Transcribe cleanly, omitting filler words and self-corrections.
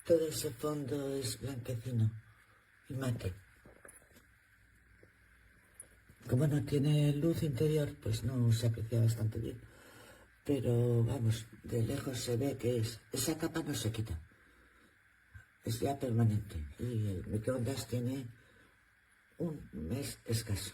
Todo ese fondo es blanquecino y mate. Como no tiene luz interior, pues no se aprecia bastante bien. Pero vamos, de lejos se ve que esa capa no se quita. Es ya permanente. Y el microondas tiene un mes escaso.